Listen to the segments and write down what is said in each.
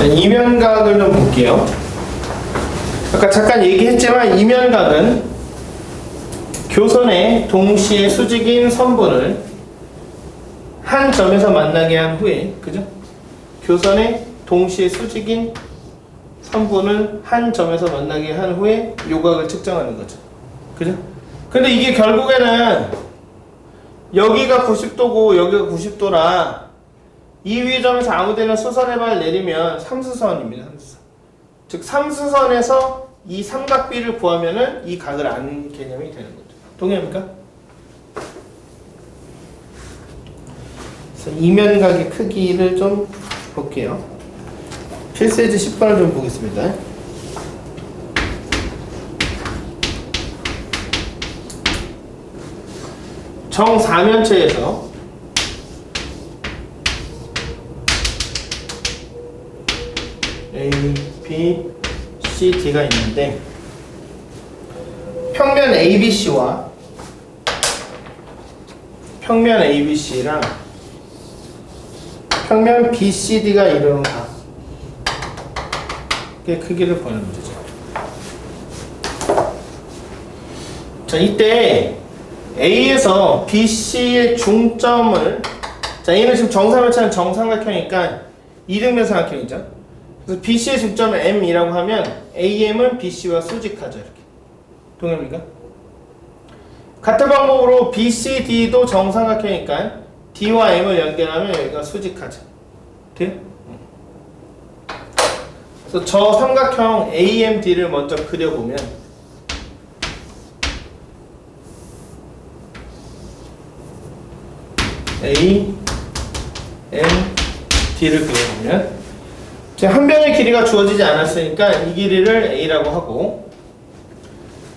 자, 이면각을 좀 볼게요. 아까 잠깐 얘기했지만 이면각은 교선에 동시에 수직인 선분을 한 점에서 만나게 한 후에, 그죠? 교선에 동시에 수직인 선분을 한 점에서 만나게 한 후에 요각을 측정하는 거죠. 그죠? 근데 이게 결국에는 여기가 90도고 여기가 90도라 이 위의 점에서 아무데나 수선해발 내리면 삼수선입니다. 삼수선. 즉 삼수선에서 이 삼각비를 구하면은 이 각을 아는 개념이 되는 거죠. 동의합니까? 그래서 이면각의 크기를 좀 볼게요. 필세지 10번을 좀 보겠습니다. 정사면체에서 A, B, C, D가 있는데 평면 ABC와 평면 ABC랑 평면 BCD가 이루는 각의 크기를 구하는 문제죠. 자, 이때 A에서 BC의 중점을, 자, A는 지금 정사면체는 정삼각형이니까 이등변 삼각형이죠. 그래서 BC의 중점을 M이라고 하면 AM은 BC와 수직하죠. 이렇게. 동의합니까? 같은 방법으로 BCD도 정삼각형이니까 D와 M을 연결하면 여기가 수직하죠. 돼요? 그래서 저 삼각형 AMD를 먼저 그려보면 A, M, D를 그려보면 지금 한 변의 길이가 주어지지 않았으니까 이 길이를 A라고 하고,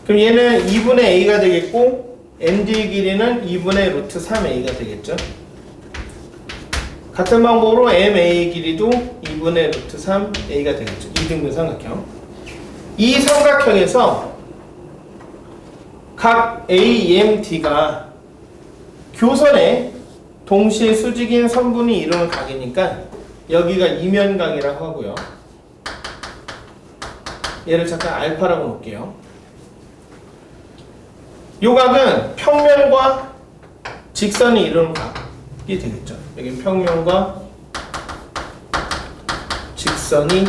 그럼 얘는 2분의 A가 되겠고 MD의 길이는 2분의 루트 3A가 되겠죠. 같은 방법으로 MA의 길이도 2분의 루트 3A가 되겠죠. 이등변 삼각형. 이 삼각형에서 각 AMD가 교선에 동시에 수직인 선분이 이루는 각이니까 여기가 이면각이라고 하고요. 얘를 잠깐 알파라고 놓을게요. 요 각은 평면과 직선이 이루는 각이 되겠죠. 여기 평면과 직선이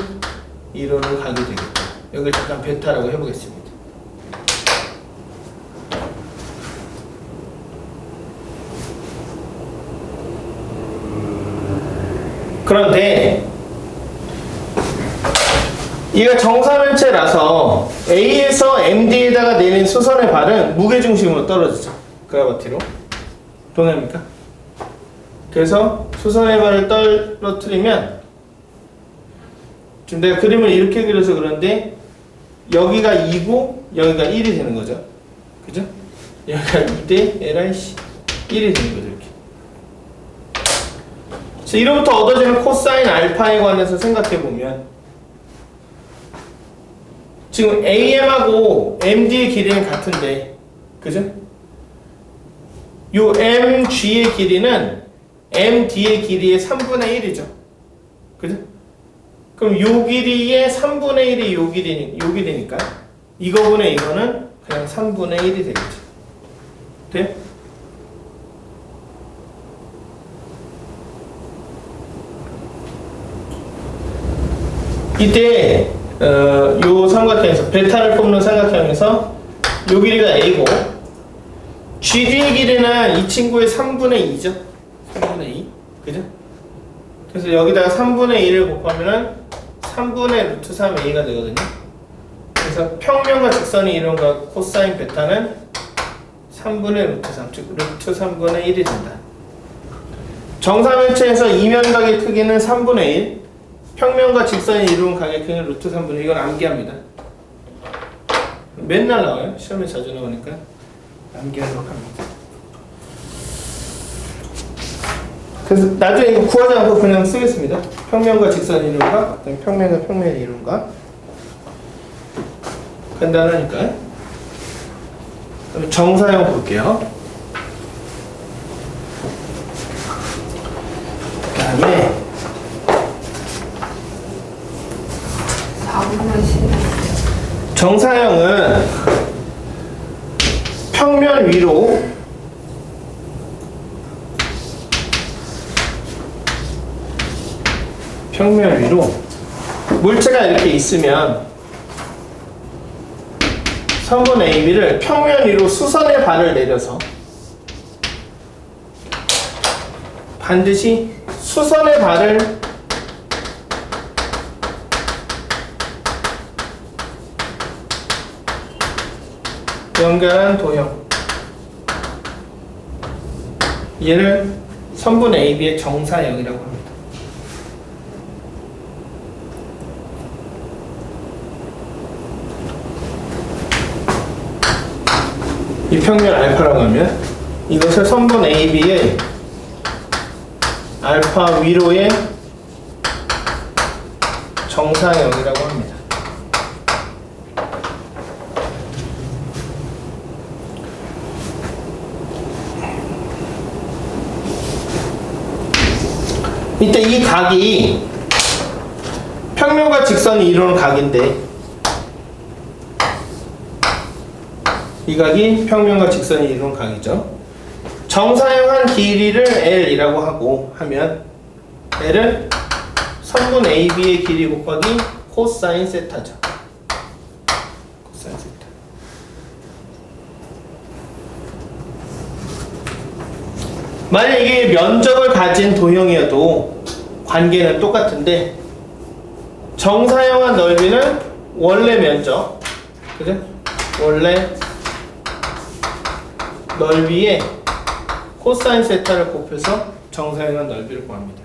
이루는 각이 되겠죠. 여기를 잠깐 베타라고 해보겠습니다. 그런데 얘가 정사면체라서 A에서 MD에다가 내린 수선의 발은 무게중심으로 떨어지죠. 그라바티로. 동의합니까? 그래서 수선의 발을 떨어뜨리면, 지금 내가 그림을 이렇게 그려서 그런데 여기가 2고 여기가 1이 되는 거죠. 그죠? 여기가 2대 LIC 1이 되는 거죠. 이렇게. 그래서 이로부터 얻어지는 코사인 알파에 관해서 생각해보면 지금 AM하고 MD의 길이는 같은데, 그죠? 요 MG의 길이는 MD의 길이의 3분의 1이죠. 그죠? 그럼 요 길이의 3분의 1이 요 길이니까 이거분의 이거는 그냥 3분의 1이 되겠죠. 돼요? 이때 요 삼각형에서 베타를 뽑는 삼각형에서 요 길이가 A고 GD의 길이는 이 친구의 3분의 2죠. 3분의 2. 그죠? 그래서 여기다가 3분의 2를 곱하면은 3분의 루트 3A가 되거든요. 그래서 평면과 직선이 이루는 각 코사인 베타는 3분의 루트 3, 즉 루트 3분의 1이 된다. 정사면체에서 이면각의 크기는 3분의 1, 평면과 직선이 이루는 각의 크기는 루트 3분의 1. 이건 암기합니다. 맨날 나와요. 시험에 자주 나오니까 암기하도록 합니다. 그래서 나중에 이거 구하지 않고 그냥 쓰겠습니다. 평면과 직선이 이루는 각, 평면과 평면이 이루는 각. 간단하니까. 그럼 정사형 볼게요. 그 다음에 정사형은 평면 위로 물체가 이렇게 있으면 선분 AB를 평면 위로 수선의 발을 내려서 반드시 수선의 발을 연결한 도형, 얘를 선분 AB의 정사형이라고 합니다. 이 평면 알파라고 하면 이것을 선분 AB의 알파 위로의 정사형이라고 합니다. 이때 이 각이 평면과 직선이 이루는 각인데, 이 각이 평면과 직선이 이루는 각이죠. 정사형한 길이를 L이라고 하고 하면 L은 선분 AB의 길이 곱하기 코사인 세타죠. 코사인 세타. 만약 이게 면적을 가진 도형이어도 관계는 똑같은데, 정사형한 넓이는 원래 면적, 그죠? 원래 넓이에 코사인 세타를 곱해서 정사형한 넓이를 구합니다.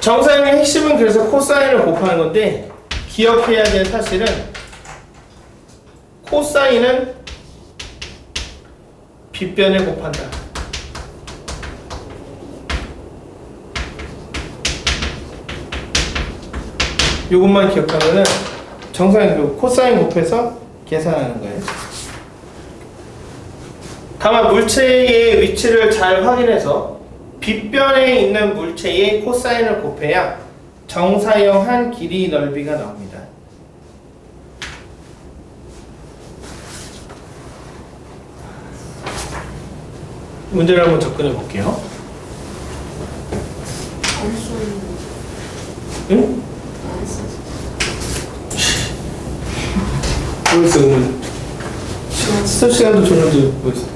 정사형의 핵심은 그래서 코사인을 곱하는 건데, 기억해야 될 사실은 코사인은 빗변에 곱한다. 이것만 기억하면은 정사형 코사인 곱해서 계산하는 거예요. 다만 물체의 위치를 잘 확인해서 빗변에 있는 물체의 코사인을 곱해야 정사형한 길이 넓이가 나옵니다. 문제를 한번 접근해 볼게요. 응? 뭐였어 오늘? 수업 시간도 줬는데 뭐였어?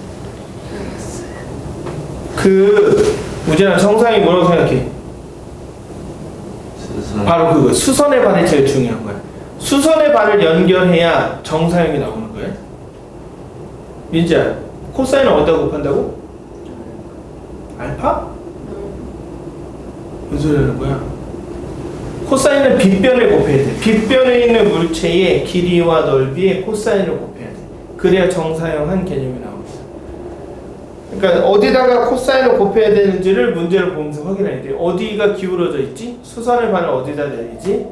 우진아, 정사형이 뭐라고 생각해? 바로 그거, 수선의 발이 제일 중요한 거야. 수선의 발을 연결해야 정사형이 나오는 거야. 민지야, 코사인은 어디다 곱한다고? 알파? 무슨 소리 하는 거야? 코사인은 빗변에 곱해야 돼. 빗변에 있는 물체의 길이와 넓이에 코사인을 곱해야 돼. 그래야 정사형한 개념이 나옵니다. 그러니까 어디다가 코사인을 곱해야 되는지를 문제를 보면서 확인해야 돼요. 어디가 기울어져 있지? 수선의 발을 어디다 내리지?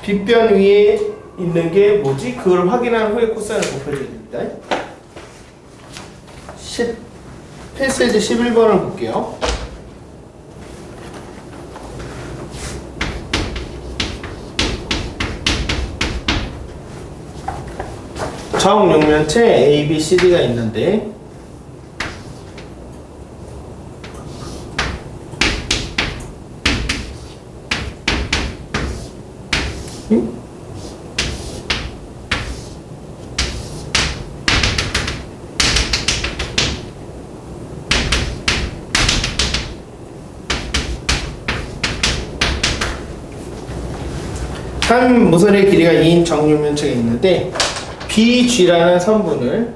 빗변 위에 있는 게 뭐지? 그걸 확인한 후에 코사인을 곱해줘야 됩니다. 페이지 11번을 볼게요. 정육면체 A, B, C, D가 있는데, 한 모서리의 길이가 2인 정육면체가 있는데, BG라는 선분을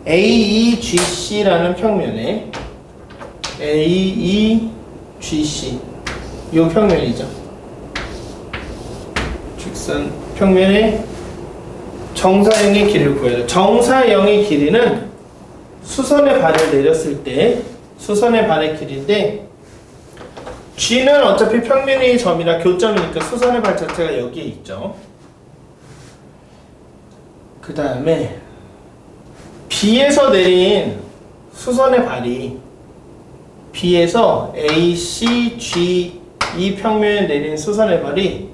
AEGC라는 평면에 AEGC 요 평면이죠. 직선 평면에 정사형의 길이를 구해야 돼요. 정사형의 길이는 수선의 발을 내렸을 때 수선의 발의 길이인데, G는 어차피 평면의 점이라 교점이니까 수선의 발 자체가 여기에 있죠. 그 다음에 B에서 내린 수선의 발이 B에서 AC, G 이 평면에 내린 수선의 발이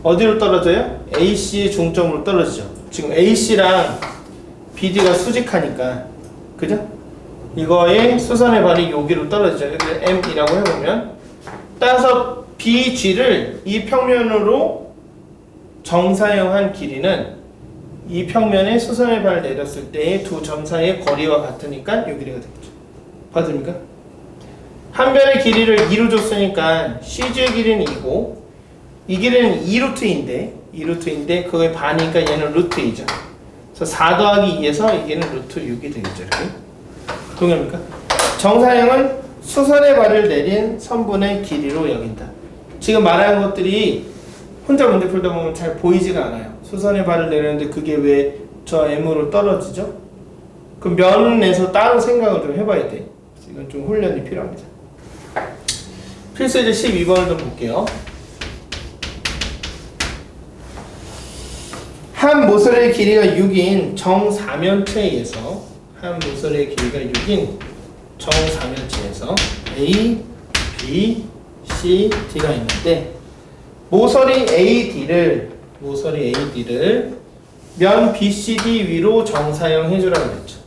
어디로 떨어져요? AC의 중점으로 떨어지죠. 지금 AC랑 BD가 수직하니까, 그죠? 이거의 수선의 발이 여기로 떨어지죠. 여기 M이라고 해보면, 따라서 BG를 이 평면으로 정사형한 길이는 이 평면에 수선의 발을 내렸을 때의 두 점 사이의 거리와 같으니까 요 길이가 되겠죠. 받습니까? 한 변의 길이를 2로 줬으니까 CG의 길이는 2고 이 길이는 2루트인데 그거의 반이니까 얘는 루트 2죠. 그래서 4 더하기 2에서 이게는 루트 6이 되겠죠. 이렇게. 동의합니까? 정사형은 수선의 발을 내린 선분의 길이로 여긴다. 지금 말하는 것들이 혼자 문제 풀다 보면 잘 보이지가 않아요. 수선의 발을 내렸는데 그게 왜 저 M으로 떨어지죠? 그 면에서 따로 생각을 좀 해봐야 돼. 이건 좀 훈련이 필요합니다. 필수제 12번을 좀 볼게요. 한 모서리의 길이가 6인 정사면체에서 한 모서리의 길이가 6인 정사면체에서 A, B, C, D가 있는데 모서리 AD를 면 BCD 위로 정사형 해주라고 그랬죠.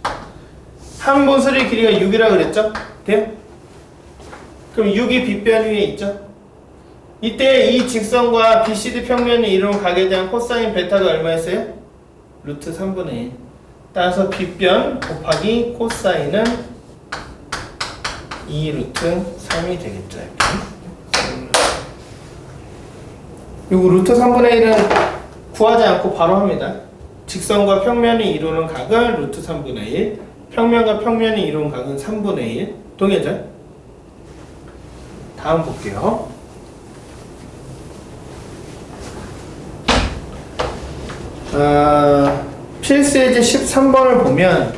한 모서리의 길이가 6이라고 그랬죠? 돼요? 그럼 6이 빗변 위에 있죠? 이때 이 직선과 BCD 평면이 이루는 각에 대한 코사인 베타가 얼마였어요? 루트 3분의 1. 따라서 빗변 곱하기 코사인은 2 루트 3이 되겠죠. 이거 루트 3분의 1은 구하지 않고 바로 합니다. 직선과 평면이 이루는 각은 루트 3분의 1, 평면과 평면이 이루는 각은 3분의 1. 동의하죠? 다음 볼게요. 필수예제 13번을 보면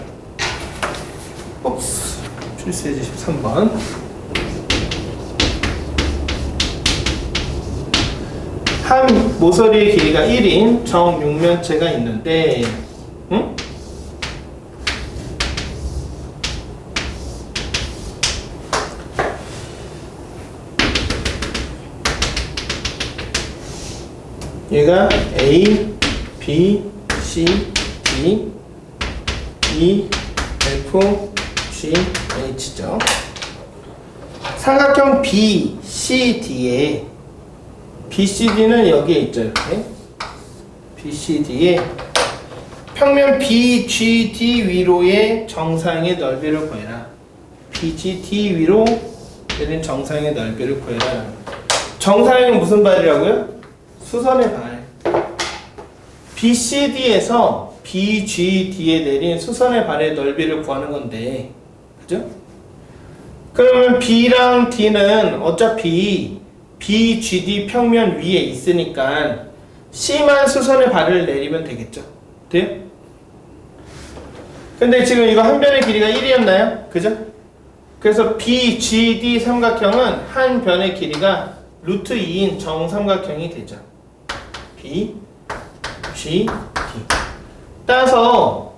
필수예제 13번 한 모서리의 길이가 1인 정육면체가 있는데 응? 얘가 A, B, C, D, E, F, G, H죠. 삼각형 BCD에 BCD는 여기에 있죠. 이렇게 BCD에 평면 BGD 위로의 정사형의 넓이를 구해라. BGD 위로 내린 정사형의 넓이를 구해라. 정사형은 무슨 발이라고요? 수선의 발. BCD에서 BGD에 내린 수선의 발의 넓이를 구하는 건데, 그죠? 그러면 B랑 D는 어차피 BGD 평면 위에 있으니까 C만 수선의 발을 내리면 되겠죠? 돼요? 근데 지금 이거 한 변의 길이가 1이었나요? 그죠? 그래서 BGD 삼각형은 한 변의 길이가 루트 2인 정삼각형이 되죠. B, G, D. 따라서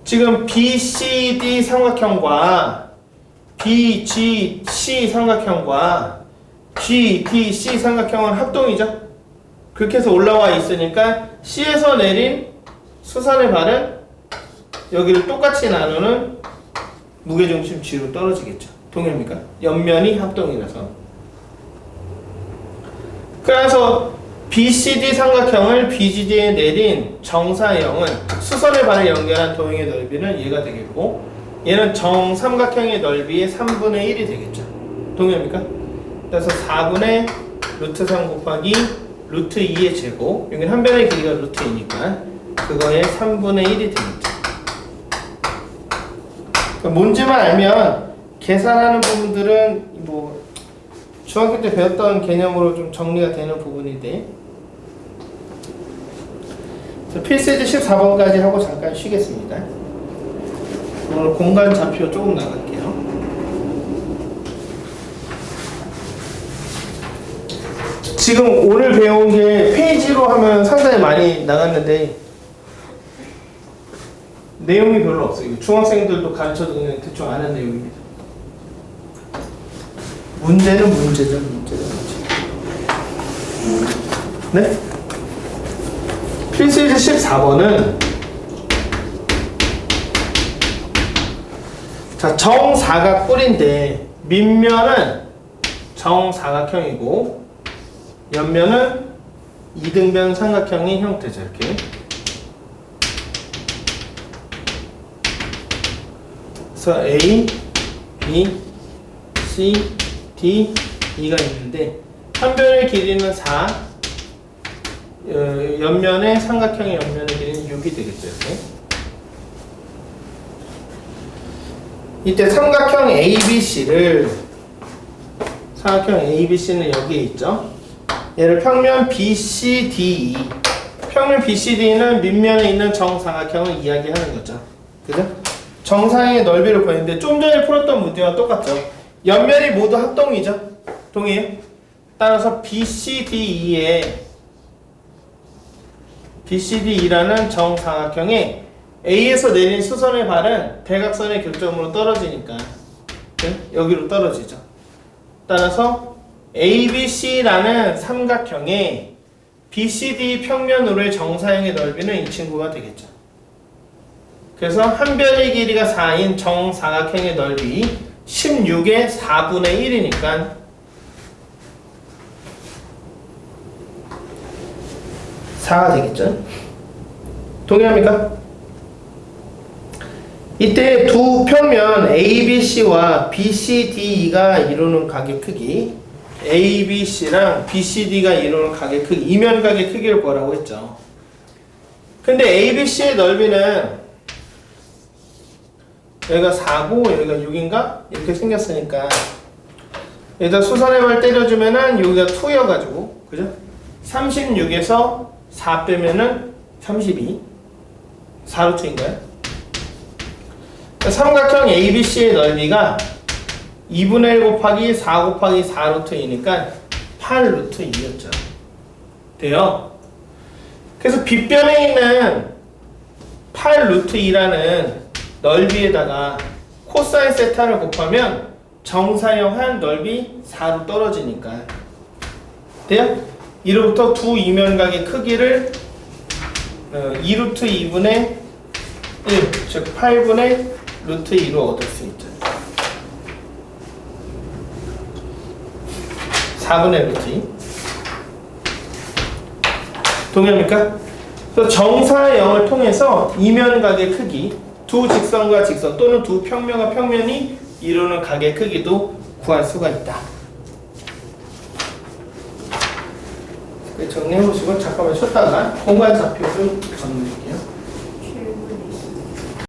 지금 BCD 삼각형과 BGC 삼각형과 GDC 삼각형은 합동이죠. 그렇게 해서 올라와 있으니까 C에서 내린 수선의 발은 여기를 똑같이 나누는 무게중심 G로 떨어지겠죠. 동일합니까? 옆면이 합동이라서. 그래서 BCD 삼각형을 BGD에 내린 정사형은 수선의 발을 연결한 도형의 넓이는 얘가 되겠고 얘는 정삼각형의 넓이의 3분의 1이 되겠죠. 동의합니까? 그래서 4분의 루트 3 곱하기 루트 2의 제곱, 여기는 한 변의 길이가 루트 2니까 그거의 3분의 1이 되겠죠. 그러니까 뭔지만 알면 계산하는 부분들은 뭐 중학교 때 배웠던 개념으로 좀 정리가 되는 부분인데, 필수예제 14번까지 하고 잠깐 쉬겠습니다. 오늘 공간 좌표 조금 나갈게요. 지금 오늘 배운 게 페이지로 하면 상당히 많이 나갔는데 내용이 별로 없어요. 이거 중학생들도 가르쳐도 그냥 대충 아는 내용입니다. 문제는 문제죠. 문제. 네? 필수이즈 14번은 자, 정사각뿔인데 밑면은 정사각형이고 옆면은 이등변 삼각형의 형태죠. 이렇게. 그래서 A, B, C, D, E가 있는데 한 변의 길이는 4, 옆면의 삼각형의 옆면의 길이는 6이 되겠죠. 이렇게. 이때 삼각형 ABC를 삼각형 ABC는 여기에 있죠. 얘를 평면 BCDE, 평면 BCD는 밑면에 있는 정사각형을 이야기하는 거죠. 그죠? 정사형의 넓이를 구했는데 좀 전에 풀었던 문제와 똑같죠. 옆면이 모두 합동이죠. 동의해요? 따라서 BCDE라는 정사각형에 A에서 내린 수선의 발은 대각선의 교점으로 떨어지니까 여기로 떨어지죠. 따라서 ABC라는 삼각형에 BCD 평면으로의 정사형의 넓이는 이 친구가 되겠죠. 그래서 한 변의 길이가 4인 정사각형의 넓이 16의 4분의 1이니까 4가 되겠죠. 동의합니까? 이때 두 평면 ABC와 BCDE가 이루는 각의 크기, ABC랑 BCD가 이루는 각의 크기, 이면 각의 크기를 구하라고 했죠. 근데 ABC의 넓이는 여기가 4고 여기가 6인가? 이렇게 생겼으니까 여기다 수선의 발 때려주면은 여기가 2여가지고, 그죠? 36에서 4 빼면은 32, 4루트인가요? 삼각형 ABC의 넓이가 2분의 1 곱하기 4 곱하기 4루트이니까 8루트 2였죠. 돼요? 그래서 빗변에 있는 8루트 2라는 넓이에다가 코사인 세타를 곱하면 정사형 한 넓이 4로 떨어지니까 돼요? 이로부터 두 이면각의 크기를 2루트 2분의 1, 즉 8분의 루트 2로 얻을 수 있죠. 4분의 루트 2. 동의합니까? 그래서 정사형을 통해서 이면각의 크기, 두 직선과 직선 또는 두 평면과 평면이 이루는 각의 크기도 구할 수가 있다. 정리해보시고 잠깐만 쉬었다가 공간 좌표를 정리.